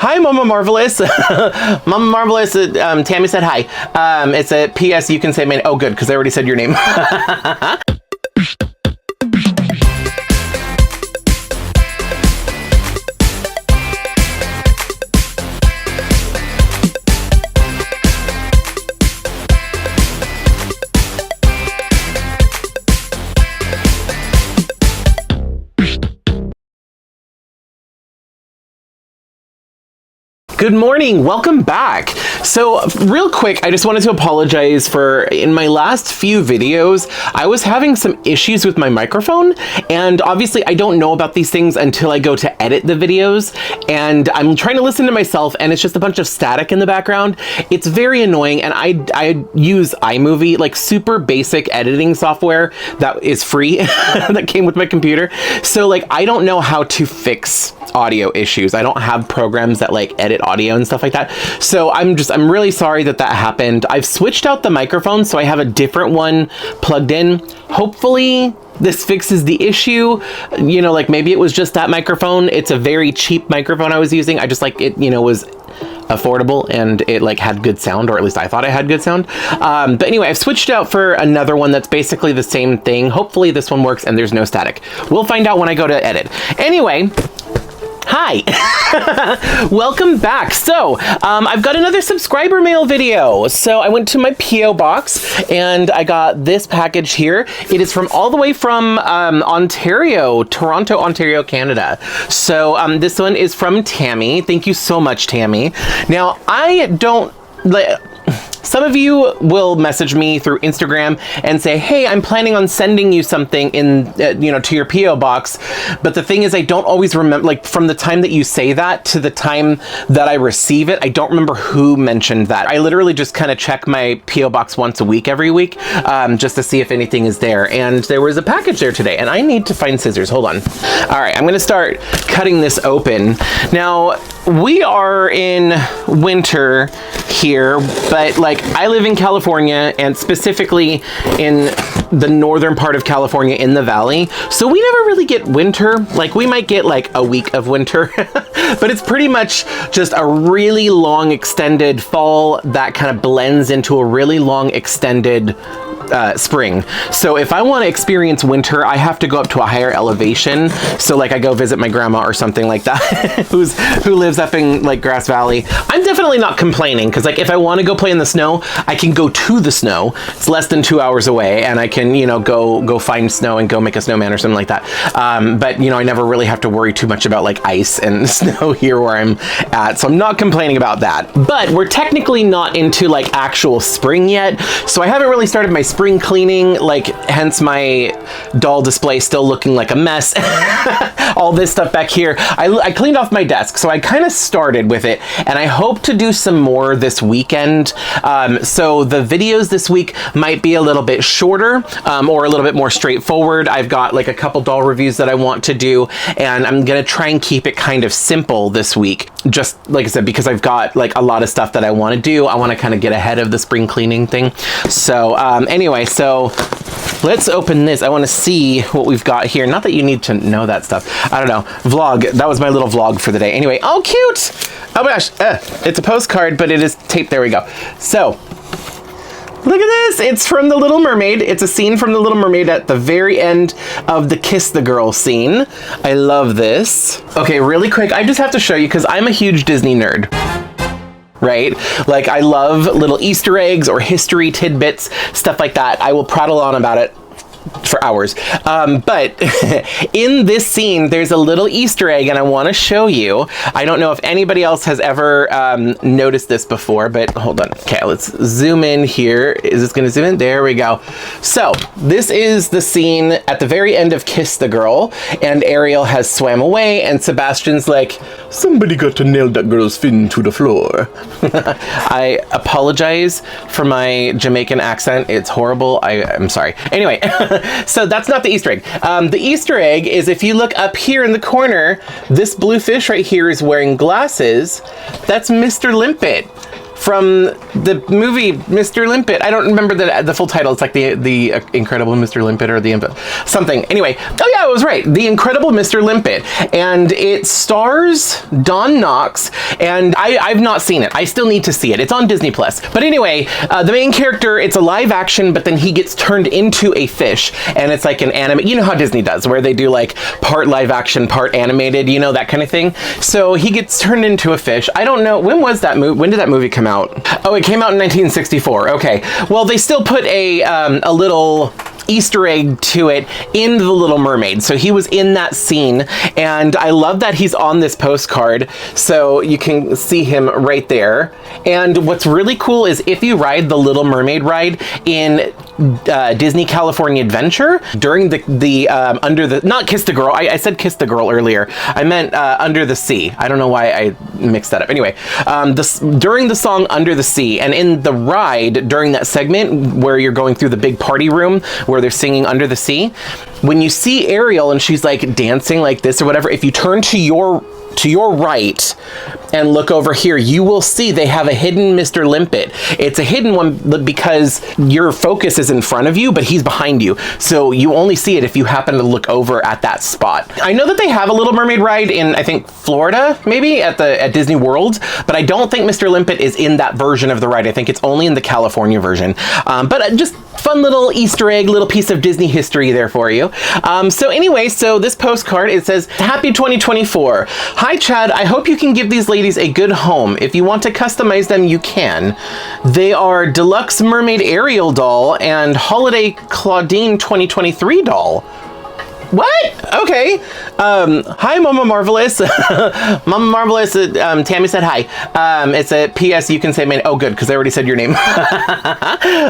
Hi, Mama Marvelous. Mama Marvelous, Tammy said hi. It's a PS, you can say my, oh good, because I already said your name. Good morning, welcome back. So real quick, I just wanted to apologize for, in my last few videos, I was having some issues with my microphone, and obviously I don't know about these things until I go to edit the videos, and I'm trying to listen to myself and it's just a bunch of static in the background. It's very annoying, and I use iMovie, like super basic editing software that is free that came with my computer. So like, I don't know how to fix audio issues. I don't have programs that like edit audio and stuff like that. So I'm really sorry that happened. I've switched out the microphone, so I have a different one plugged in. Hopefully this fixes the issue. You know, like maybe it was just that microphone. It's a very cheap microphone I was using. I just like it, you know, was affordable and it like had good sound, or at least I thought it had good sound. But anyway, I've switched out for another one that's basically the same thing. Hopefully this one works and there's no static. We'll find out when I go to edit. Anyway, hi, welcome back. So I've got another subscriber mail video. So I went to my P.O. box and I got this package here. It is from all the way from Ontario, Toronto, Ontario, Canada. So this one is from Tammy. Thank you so much, Tammy. Now I don't some of you will message me through Instagram and say, hey, I'm planning on sending you something in, you know, to your P.O. box. But the thing is, I don't always remember, like from the time that you say that to the time that I receive it, I don't remember who mentioned that. I literally just kind of check my P.O. box once a week, every week, just to see if anything is there. And there was a package there today, and I need to find scissors. Hold on. All right, I'm going to start cutting this open. Now, we are in winter here, but like I live in California, and specifically in the northern part of California in the valley. So we never really get winter. Like we might get like a week of winter, but it's pretty much just a really long extended fall that kind of blends into a really long extended spring. So if I want to experience winter, I have to go up to a higher elevation. So like I go visit my grandma or something like that, who lives up in like Grass Valley. I'm definitely not complaining, because like if I want to go play in the snow, I can go to the snow. It's less than 2 hours away, and I can, you know, go find snow and go make a snowman or something like that. But you know, I never really have to worry too much about like ice and snow here where I'm at. So I'm not complaining about that. But we're technically not into like actual spring yet. So I haven't really started my spring cleaning, like hence my doll display still looking like a mess. All this stuff back here. I cleaned off my desk, so I kind of started with it, and I hope to do some more this weekend. So the videos this week might be a little bit shorter, or a little bit more straightforward. I've got like a couple doll reviews that I want to do, and I'm gonna try and keep it kind of simple this week. Just like I said, because I've got like a lot of stuff that I want to do. I want to kind of get ahead of the spring cleaning thing. So anyway, so let's open this. I want to see what we've got here. Not that you need to know that stuff. I don't know. Vlog. That was my little vlog for the day. Anyway, oh, cute. Oh my gosh. It's a postcard, but it is taped. There we go. So look at this. It's from The Little Mermaid. It's a scene from The Little Mermaid at the very end of the Kiss the Girl scene. I love this. Okay, really quick. I just have to show you, because I'm a huge Disney nerd. Right? Like I love little Easter eggs or history tidbits, stuff like that. I will prattle on about it for hours. But in this scene, there's a little Easter egg, and I want to show you. I don't know if anybody else has ever noticed this before, but hold on. Okay, let's zoom in here. Is this going to zoom in? There we go. So this is the scene at the very end of Kiss the Girl, and Ariel has swam away, and Sebastian's like, somebody got to nail that girl's fin to the floor. I apologize for my Jamaican accent. It's horrible. I'm sorry. Anyway, so that's not the Easter egg. The Easter egg is, if you look up here in the corner, this blue fish right here is wearing glasses. That's Mr. Limpet from the movie Mr. Limpet. I don't remember the full title. It's like the Incredible Mr. Limpet or something. Anyway, oh yeah, I was right. The Incredible Mr. Limpet, and it stars Don Knotts, and I've not seen it. I still need to see it. It's on Disney Plus. But anyway, the main character, it's a live action, but then he gets turned into a fish, and it's like an anime. You know how Disney does, where they do like part live action, part animated, you know, that kind of thing. So he gets turned into a fish. I don't know, when was that movie? When did that movie come out? Oh, it came out in 1964. Okay. Well, they still put a little Easter egg to it in The Little Mermaid. So he was in that scene, and I love that he's on this postcard. So you can see him right there. And what's really cool is if you ride the Little Mermaid ride in Disney California Adventure during the Under the, not Kiss the Girl, I said Kiss the Girl earlier, I meant Under the Sea. I don't know why I mixed that up. Anyway, during the song Under the Sea, and in the ride during that segment where you're going through the big party room where they're singing Under the Sea, when you see Ariel and she's like dancing like this or whatever, if you turn to your right and look over here, you will see they have a hidden Mr. Limpet. It's a hidden one because your focus is in front of you, but he's behind you. So you only see it if you happen to look over at that spot. I know that they have a Little Mermaid ride in, I think, Florida, maybe at Disney World, but I don't think Mr. Limpet is in that version of the ride. I think it's only in the California version. But just fun little Easter egg, little piece of Disney history there for you. So anyway, so this postcard, it says, Happy 2024. Hi, Chad. I hope you can give these ladies a good home. If you want to customize them, you can. They are Deluxe Mermaid Ariel doll and Holiday Clawdeen 2023 doll. What? Okay. Hi, Mama Marvelous. Mama Marvelous, Tammy said hi. It's a PS, you can say my, oh good, because I already said your name.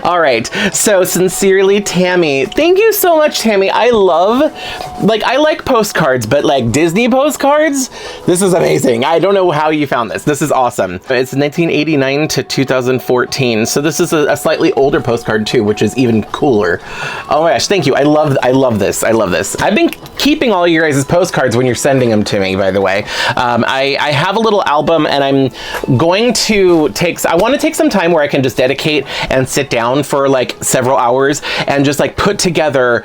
All right. So sincerely, Tammy. Thank you so much, Tammy. I like postcards, but like Disney postcards, this is amazing. I don't know how you found this. This is awesome. It's 1989 to 2014. So this is a slightly older postcard too, which is even cooler. Oh my gosh, thank you. I love this. I love this. I've been keeping all your guys' postcards when you're sending them to me, by the way. I have a little album, and I'm going to I want to take some time where I can just dedicate and sit down for like several hours and just like put together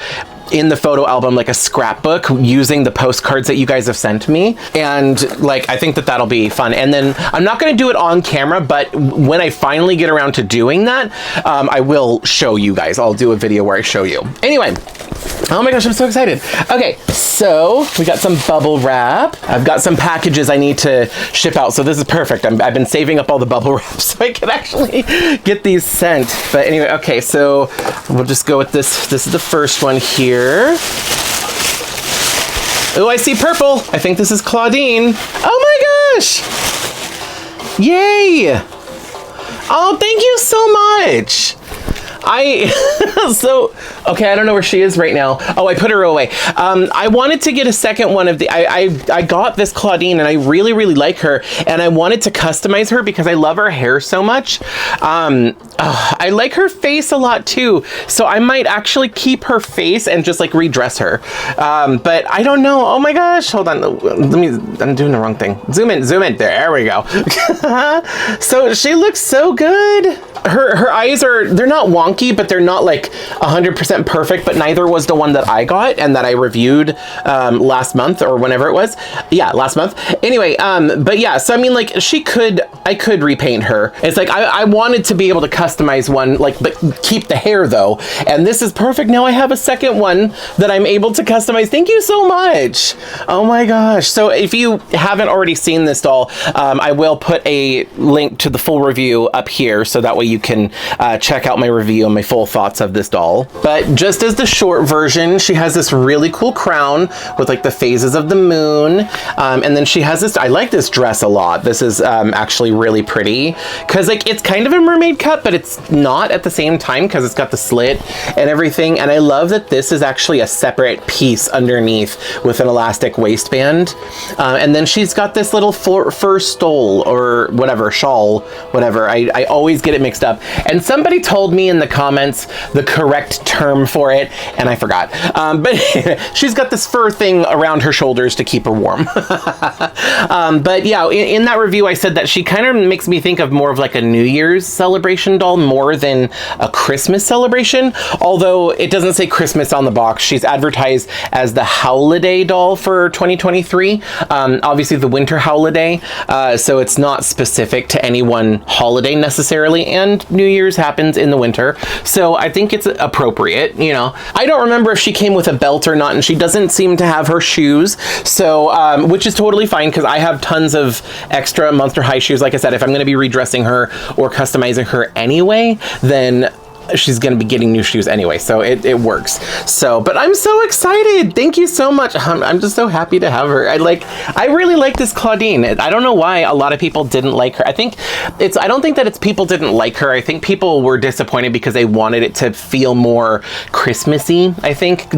in the photo album like a scrapbook using the postcards that you guys have sent me, and like I think that that'll be fun. And then I'm not going to do it on camera, but when I finally get around to doing that, I will show you guys. I'll do a video where I show you. Anyway, oh my gosh, I'm so excited. Okay, so we got some bubble wrap. I've got some packages I need to ship out, so this is perfect. I've been saving up all the bubble wrap so I can actually get these sent. But anyway, okay, so we'll just go with this. This is the first one here. Oh, I see purple. I think this is Clawdeen. Oh my gosh. Yay. Oh, thank you so much. Okay, I don't know where she is right now. Oh, I put her away. I wanted to get a second one of the, I got this Clawdeen and I really, really like her, and I wanted to customize her because I love her hair so much. I like her face a lot too, so I might actually keep her face and just like redress her. But I don't know. Oh my gosh, hold on. I'm doing the wrong thing. Zoom in, there we go. So she looks so good. Her eyes they're not wonky, but they're not like 100% perfect, but neither was the one that I got and that I reviewed last month or whenever it was. Yeah, last month. Anyway, but yeah, so I mean, like I could repaint her. It's like I wanted to be able to customize one, like, but keep the hair though. And this is perfect. Now I have a second one that I'm able to customize. Thank you so much. Oh my gosh. So if you haven't already seen this doll, I will put a link to the full review up here, so that way you can check out my review and my full thoughts of this doll. But just as the short version, she has this really cool crown with like the phases of the moon. And then she has this, I like this dress a lot. This is actually really pretty because like it's kind of a mermaid cut, but it's not at the same time because it's got the slit and everything. And I love that this is actually a separate piece underneath with an elastic waistband. And then she's got this little fur stole or whatever, shawl, whatever. I always get it mixed mixed up. And somebody told me in the comments the correct term for it, and I forgot. But she's got this fur thing around her shoulders to keep her warm. But yeah, in that review, I said that she kind of makes me think of more of like a New Year's celebration doll more than a Christmas celebration. Although it doesn't say Christmas on the box. She's advertised as the Holiday doll for 2023. Obviously the winter holiday. So it's not specific to any one holiday necessarily. And New Year's happens in the winter. So I think it's appropriate, you know. I don't remember if she came with a belt or not, and she doesn't seem to have her shoes. So, which is totally fine because I have tons of extra Monster High shoes. Like I said, if I'm going to be redressing her or customizing her anyway, then she's going to be getting new shoes anyway, so it works. So, but I'm so excited. Thank you so much. I'm just so happy to have her. I really like this Clawdeen. I don't know why a lot of people didn't like her. I don't think that it's people didn't like her. I think people were disappointed because they wanted it to feel more Christmassy. I think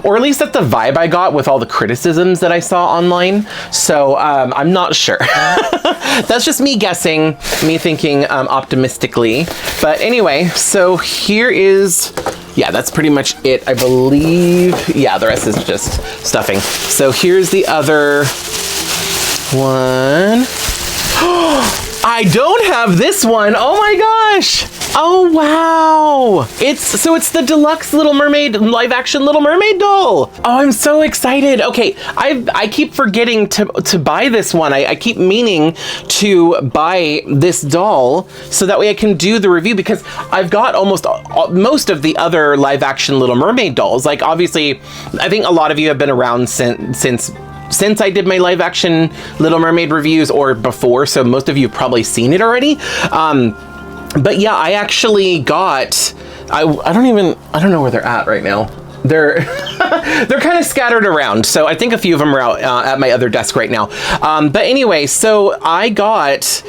or at least that's the vibe I got with all the criticisms that I saw online. So, I'm not sure. That's just me guessing, me thinking optimistically. But anyway, so here is, yeah, that's pretty much it, I believe. Yeah, the rest is just stuffing. So here's the other one. I don't have this one. Oh my gosh. Oh wow. It's the Deluxe Little Mermaid, live action Little Mermaid doll. Oh, I'm so excited. Okay, I keep forgetting to buy this one. I keep meaning to buy this doll so that way I can do the review, because I've got most of the other live action Little Mermaid dolls. Like obviously, I think a lot of you have been around since I did my live action Little Mermaid reviews or before, so most of you have probably seen it already. But yeah, I actually got, I don't know where they're at right now. They're kind of scattered around. So I think a few of them are out at my other desk right now. But anyway, so I got,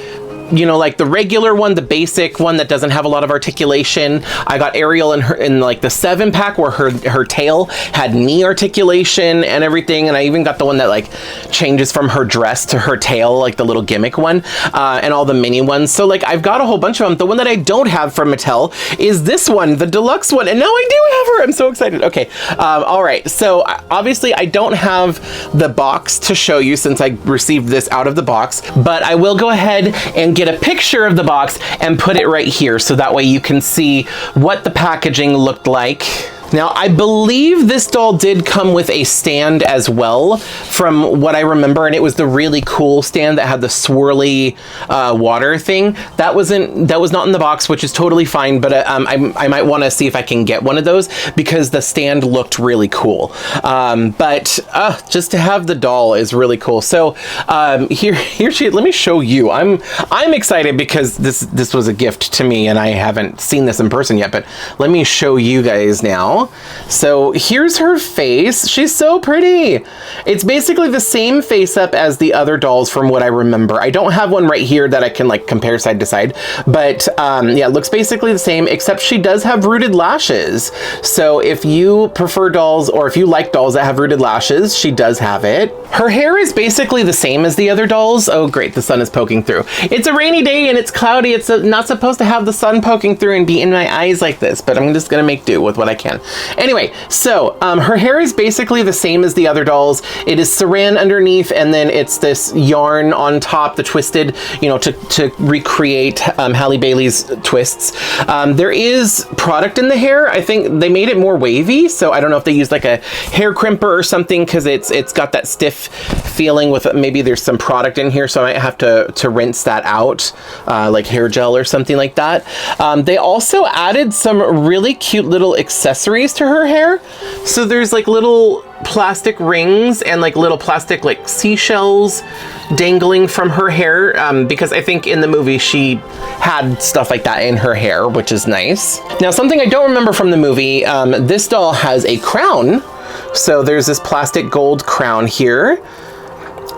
you know, like the regular one, the basic one that doesn't have a lot of articulation. I got Ariel in like the 7-pack where her tail had knee articulation and everything. And I even got the one that like changes from her dress to her tail, like the little gimmick one, and all the mini ones. So like I've got a whole bunch of them. The one that I don't have from Mattel is this one, the deluxe one. And now I do have her. I'm so excited. Okay. All right. So obviously I don't have the box to show you since I received this out of the box, but I will go ahead and get a picture of the box and put it right here so that way you can see what the packaging looked like. Now, I believe this doll did come with a stand as well, from what I remember, and it was the really cool stand that had the swirly water thing. That was not in the box, which is totally fine, but I might want to see if I can get one of those because the stand looked really cool. But just to have the doll is really cool. So here she. Let me show you. I'm excited because this was a gift to me, and I haven't seen this in person yet. But let me show you guys now. So here's her face. She's so pretty. It's basically the same face up as the other dolls from what I remember. I don't have one right here that I can like compare side to side, but yeah, it looks basically the same, except she does have rooted lashes. So if you prefer dolls or if you like dolls that have rooted lashes, she does have it. Her hair is basically the same as the other dolls. Oh great, the sun is poking through. It's a rainy day and it's cloudy. It's not supposed to have the sun poking through and be in my eyes like this, but I'm just gonna make do with what I can. Anyway, so her hair is basically the same as the other dolls. It is saran underneath, and then it's this yarn on top, the twisted, you know, to recreate Halle Bailey's twists. There is product in the hair. I think they made it more wavy, so I don't know if they used like a hair crimper or something, because it's got that stiff feeling with maybe there's some product in here, so I might have to rinse that out, like hair gel or something like that. They also added some really cute little accessories to her hair. So there's like little plastic rings and like little plastic like seashells dangling from her hair, because I think in the movie she had stuff like that in her hair, which is nice. Now, something I don't remember from the movie, this doll has a crown. So there's this plastic gold crown here.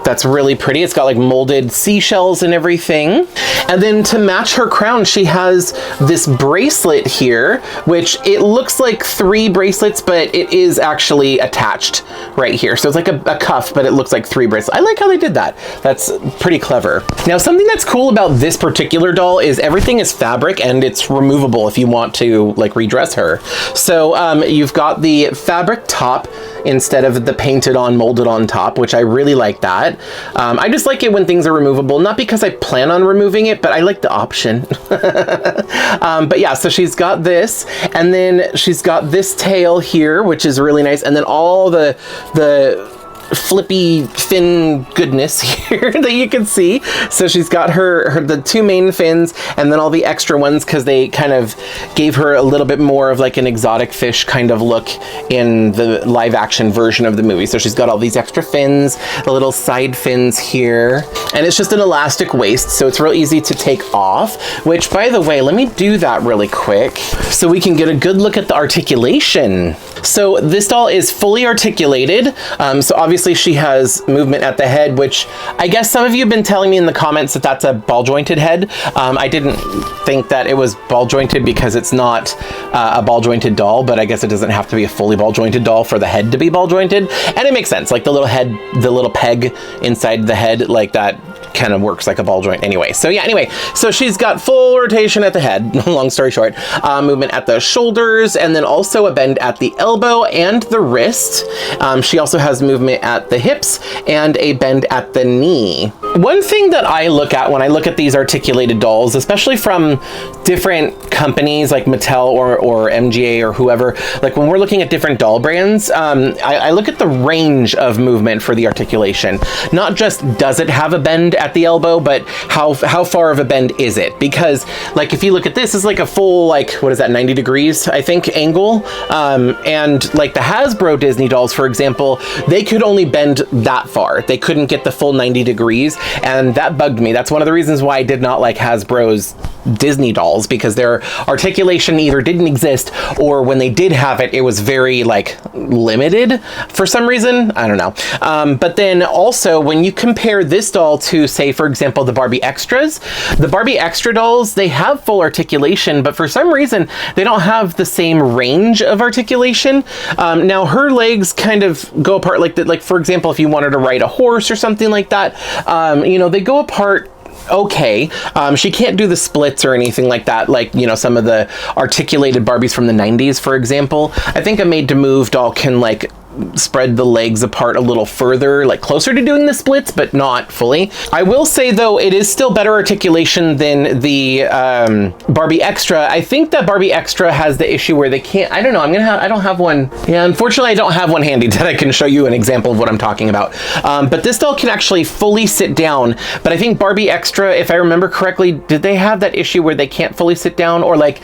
That's really pretty. It's got like molded seashells and everything. And then to match her crown, she has this bracelet here, which it looks like 3 bracelets, but it is actually attached right here. So it's like a cuff, but it looks like 3 bracelets. I like how they did that. That's pretty clever. Now, something that's cool about this particular doll is everything is fabric and it's removable if you want to like redress her. So you've got the fabric top instead of the painted on, molded on top, which I really like that. I just like it when things are removable, not because I plan on removing it, but I like the option. But yeah, so she's got this, and then she's got this tail here, which is really nice, and then all the flippy fin goodness here that you can see. So she's got the 2 main fins and then all the extra ones because they kind of gave her a little bit more of like an exotic fish kind of look in the live action version of the movie. So she's got all these extra fins, the little side fins here, and it's just an elastic waist, so it's real easy to take off, which, by the way, let me do that really quick so we can get a good look at the articulation. So this doll is fully articulated. So obviously she has movement at the head, which I guess some of you have been telling me in the comments that that's a ball jointed head. I didn't think that it was ball jointed because it's not a ball jointed doll, but I guess it doesn't have to be a fully ball jointed doll for the head to be ball jointed. And it makes sense. Like the little head, the little peg inside the head, like that kind of works like a ball joint anyway. So yeah, anyway, so she's got full rotation at the head, long story short, movement at the shoulders, and then also a bend at the elbow and the wrist. She also has movement at the hips and a bend at the knee. One thing that I look at when I look at these articulated dolls, especially from different companies like Mattel or MGA or whoever, like when we're looking at different doll brands, I look at the range of movement for the articulation. Not just does it have a bend at the elbow, but how far of a bend is it? Because like if you look at this, it's like a full, like, what is that, 90 degrees, I think, angle. And like the Hasbro Disney dolls, for example, they could only bend that far. They couldn't get the full 90 degrees. And that bugged me. That's one of the reasons why I did not like Hasbro's Disney dolls, because their articulation either didn't exist or when they did have it, it was very like limited for some reason. I don't know. But then also when you compare this doll to, say, for example, the Barbie Extras, the Barbie Extra dolls, they have full articulation, but for some reason they don't have the same range of articulation. Now her legs kind of go apart like that. Like for example, if you wanted to ride a horse or something like that, you know, they go apart okay. She can't do the splits or anything like that, like, you know, some of the articulated Barbies from the 90s, for example. I think a Made to Move doll can like spread the legs apart a little further, like closer to doing the splits, but not fully. I will say though, it is still better articulation than the Barbie Extra. I think that Barbie Extra has the issue where they can't, I don't know, I don't have one. Yeah, unfortunately I don't have one handy that I can show you an example of what I'm talking about. But this doll can actually fully sit down, but I think Barbie Extra, if I remember correctly, did they have that issue where they can't fully sit down, or like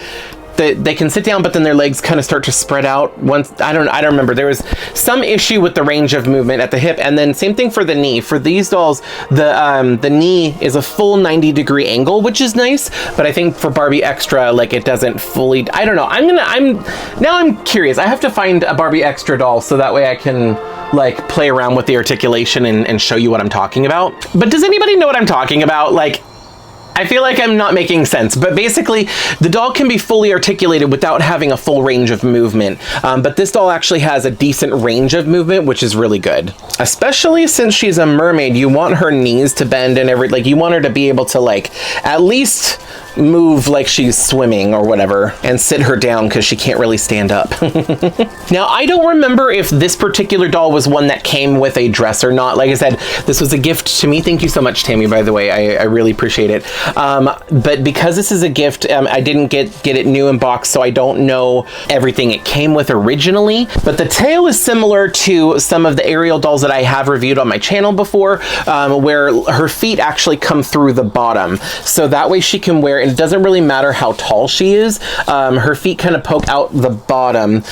they can sit down, but then their legs kind of start to spread out once. I don't remember. There was some issue with the range of movement at the hip, and then same thing for the knee. For these dolls, the knee is a full 90-degree angle, which is nice. But I think for Barbie Extra, like it doesn't fully. I don't know. I'm curious. I have to find a Barbie Extra doll so that way I can like play around with the articulation and show you what I'm talking about. But does anybody know what I'm talking about? Like, I feel like I'm not making sense, but basically the doll can be fully articulated without having a full range of movement. But this doll actually has a decent range of movement, which is really good. Especially since she's a mermaid, you want her knees to bend and like you want her to be able to like at least move like she's swimming or whatever, and sit her down because she can't really stand up. Now, I don't remember if this particular doll was one that came with a dress or not. Like I said, this was a gift to me. Thank you so much, Tammy, by the way. I really appreciate it. But because this is a gift, I didn't get it new in box, so I don't know everything it came with originally. But the tail is similar to some of the Ariel dolls that I have reviewed on my channel before, where her feet actually come through the bottom. So that way she can wear, and it doesn't really matter how tall she is, her feet kind of poke out the bottom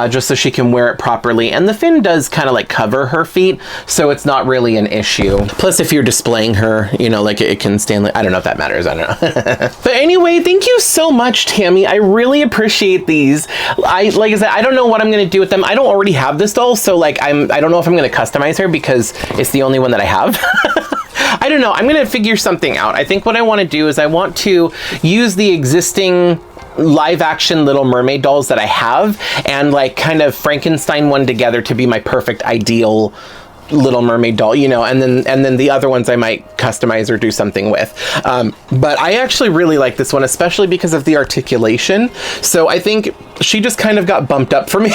just so she can wear it properly. And the fin does kind of like cover her feet, so it's not really an issue. Plus, if you're displaying her, you know, like it can stand, like, I don't know if that matters. matters. I don't know. But anyway, thank you so much, Tammy. I really appreciate these. Like I said, I don't know what I'm gonna do with them. I don't already have this doll, so like I don't know if I'm gonna customize her because it's the only one that I have. I don't know. I'm gonna figure something out. I think what I want to do is I want to use the existing live action Little Mermaid dolls that I have and like kind of Frankenstein one together to be my perfect ideal Little Mermaid doll, you know, and then the other ones I might customize or do something with. But I actually really like this one, especially because of the articulation. So I think she just kind of got bumped up for me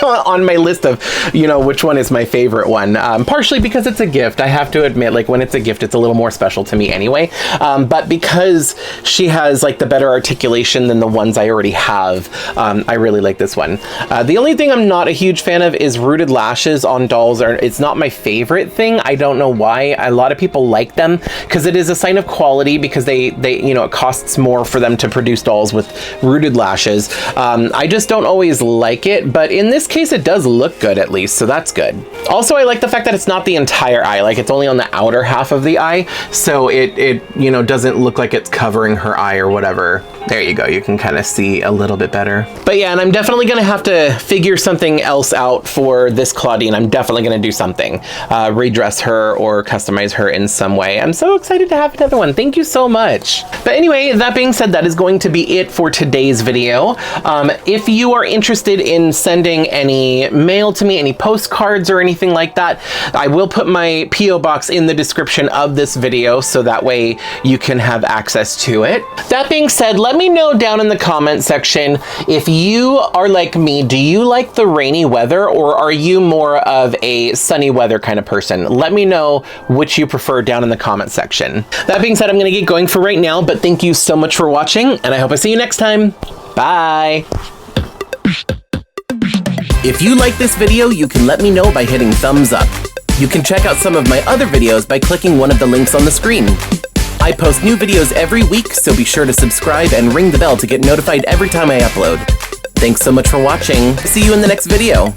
on my list of, you know, which one is my favorite one. Partially because it's a gift. I have to admit, like when it's a gift, it's a little more special to me anyway. But because she has like the better articulation than the ones I already have, I really like this one. The only thing I'm not a huge fan of is rooted lashes on dolls. It's not my favorite thing. I don't know why. A lot of people like them because it is a sign of quality because they you know, it costs more for them to produce dolls with rooted lashes. I just don't always like it, but in this case it does look good at least, so that's good. Also, I like the fact that it's not the entire eye, like it's only on the outer half of the eye, so it you know, doesn't look like it's covering her eye or whatever. There you go, you can kind of see a little bit better. But yeah, and I'm definitely gonna have to figure something else out for this Clawdeen. I'm definitely gonna do something. Redress her or customize her in some way. I'm so excited to have another one. Thank you so much. But anyway, that being said, that is going to be it for today's video. If you are interested in sending any mail to me, any postcards or anything like that, I will put my P.O. box in the description of this video so that way you can have access to it. That being said, let me know down in the comment section if you are like me. Do you like the rainy weather or are you more of a sunny weather kind of person? Let me know which you prefer down in the comment section. That being said, I'm gonna get going for right now, but thank you so much for watching and I hope I see you next time. Bye. If you like this video, you can let me know by hitting thumbs up. You can check out some of my other videos by clicking one of the links on the screen. I post new videos every week, so be sure to subscribe and ring the bell to get notified every time I upload. Thanks so much for watching. See you in the next video.